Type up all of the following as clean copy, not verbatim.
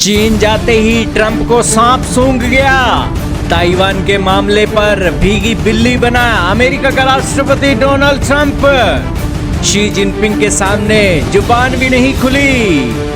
चीन जाते ही ट्रंप को सांप सूंघ गया। ताइवान के मामले पर भीगी बिल्ली बना अमेरिका का राष्ट्रपति डोनाल्ड ट्रंप। शी जिनपिंग के सामने जुबान भी नहीं खुली।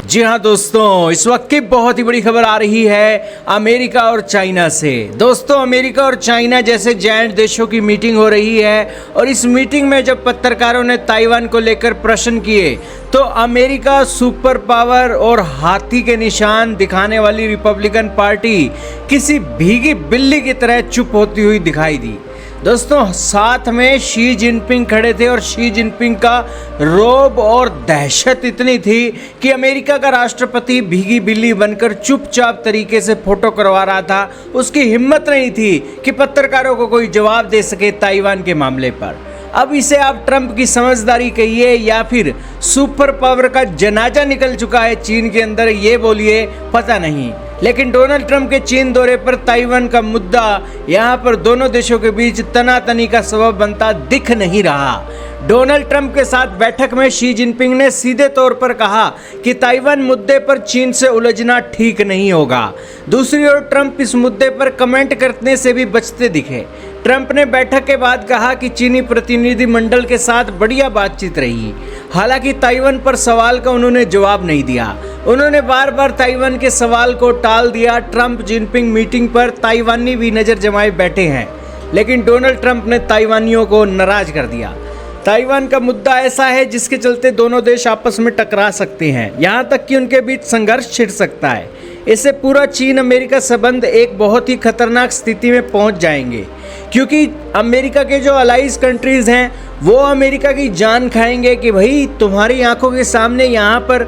जी हाँ दोस्तों, इस वक्त की बहुत ही बड़ी खबर आ रही है अमेरिका और चाइना से। दोस्तों, अमेरिका और चाइना जैसे जायंट देशों की मीटिंग हो रही है और इस मीटिंग में जब पत्रकारों ने ताइवान को लेकर प्रश्न किए तो अमेरिका सुपर पावर और हाथी के निशान दिखाने वाली रिपब्लिकन पार्टी किसी भीगी बिल्ली की तरह चुप होती हुई दिखाई दी। दोस्तों, साथ में शी जिनपिंग खड़े थे और शी जिनपिंग का रौब और दहशत इतनी थी कि अमेरिका का राष्ट्रपति भीगी बिल्ली बनकर चुपचाप तरीके से फोटो करवा रहा था। उसकी हिम्मत नहीं थी कि पत्रकारों को कोई जवाब दे सके ताइवान के मामले पर। अब इसे आप ट्रंप की समझदारी कहिए या फिर सुपर पावर का जनाजा निकल चुका है चीन के अंदर, ये बोलिए, पता नहीं। लेकिन डोनाल्ड ट्रंप के चीन दौरे पर ताइवान का मुद्दा यहाँ पर दोनों देशों के बीच तनातनी का सबब बनता दिख नहीं रहा। डोनाल्ड ट्रंप के साथ बैठक में शी जिनपिंग ने सीधे तौर पर कहा कि ताइवान मुद्दे पर चीन से उलझना ठीक नहीं होगा। दूसरी ओर ट्रंप इस मुद्दे पर कमेंट करने से भी बचते दिखे। ट्रंप ने बैठक के बाद कहा कि चीनी प्रतिनिधिमंडल के साथ बढ़िया बातचीत रही। हालांकि ताइवान पर सवाल का उन्होंने जवाब नहीं दिया। उन्होंने बार बार ताइवान के सवाल को टाल दिया। ट्रंप जिनपिंग मीटिंग पर ताइवानी भी नज़र जमाए बैठे हैं, लेकिन डोनाल्ड ट्रंप ने ताइवानियों को नाराज कर दिया। ताइवान का मुद्दा ऐसा है जिसके चलते दोनों देश आपस में टकरा सकते हैं, यहाँ तक कि उनके बीच संघर्ष छिड़ सकता है। इससे पूरा चीन अमेरिका संबंध एक बहुत ही खतरनाक स्थिति में पहुंच जाएंगे, क्योंकि अमेरिका के जो अलाइज कंट्रीज़ हैं वो अमेरिका की जान खाएंगे कि भाई तुम्हारी आंखों के सामने यहाँ पर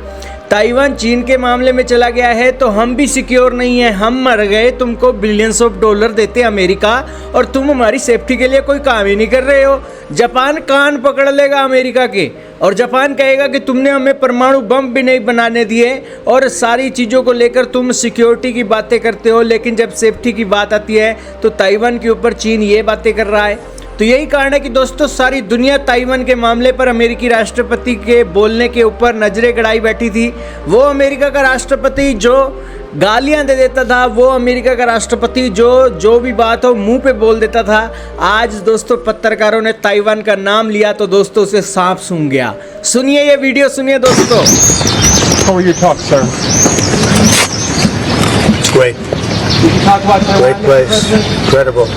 ताइवान चीन के मामले में चला गया है तो हम भी सिक्योर नहीं है, हम मर गए, तुमको बिलियंस ऑफ डॉलर देते अमेरिका और तुम हमारी सेफ्टी के लिए कोई काम ही नहीं कर रहे हो। जापान कान पकड़ लेगा अमेरिका के और जापान कहेगा कि तुमने हमें परमाणु बम भी नहीं बनाने दिए और सारी चीज़ों को लेकर तुम सिक्योरिटी की बातें करते हो, लेकिन जब सेफ्टी की बात आती है तो ताइवान के ऊपर चीन ये बातें कर रहा है। तो यही कारण है कि दोस्तों सारी दुनिया ताइवान के मामले पर अमेरिकी राष्ट्रपति के बोलने के ऊपर नजरें गड़ाई बैठी थी। वो अमेरिका का राष्ट्रपति जो गालियां दे देता था, वो अमेरिका का राष्ट्रपति जो भी बात हो मुंह पे बोल देता था, आज दोस्तों पत्रकारों ने ताइवान का नाम लिया तो दोस्तों उसे सांप सूंघ गया। सुनिए ये वीडियो, सुनिए दोस्तों। How will you talk, sir? It's great. You can talk about Taiwan, Great place. Mr. President? Incredible.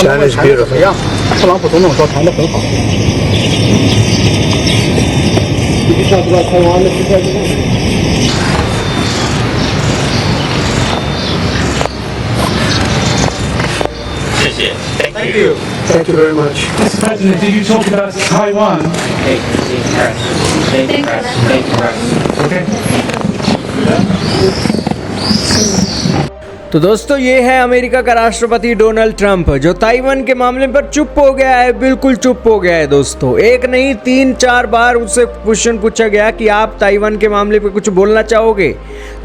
China is beautiful. 呀，特朗普总统说谈得很好。You can talk about Taiwan, Mr. President? Thank you. Thank you very much. Mr. President, did you talk about Taiwan? Okay. तो दोस्तों ये है America का राष्ट्रपति Donald Trump जो Taiwan के मामले पर चुप हो गया है, बिल्कुल चुप हो गया है दोस्तों। एक नहीं 3-4 बार उससे क्वेश्चन पूछा गया कि आप ताइवान के मामले पर कुछ बोलना चाहोगे।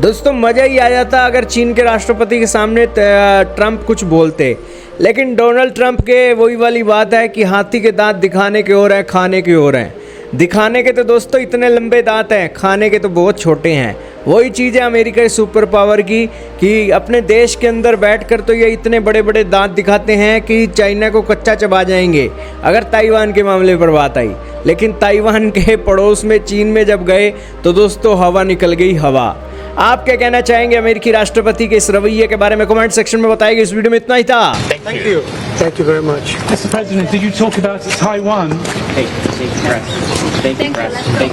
दोस्तों मज़ा ही आ जाता अगर चीन के राष्ट्रपति के सामने ट्रंप कुछ बोलते, लेकिन डोनाल्ड ट्रंप के वही वाली बात है कि हाथी के दांत दिखाने के और हैं, खाने के और हैं। दिखाने के तो दोस्तों इतने लंबे दांत हैं, खाने के तो बहुत छोटे हैं। वही चीज़ है अमेरिका सुपर पावर की कि अपने देश के अंदर बैठकर तो ये इतने बड़े बड़े दांत दिखाते हैं कि चाइना को कच्चा चबा जाएंगे अगर ताइवान के मामले पर बात आई। लेकिन ताइवान के पड़ोस में चीन में जब गए तो दोस्तों हवा निकल गई, हवा। आप क्या कहना चाहेंगे अमेरिकी राष्ट्रपति के इस रवैये के बारे में कमेंट सेक्शन में बताइए। इस वीडियो में इतना ही था। Thank you. Thank you very much. Mr. President, did you talk about Taiwan? Thank you, President. Thank you, President.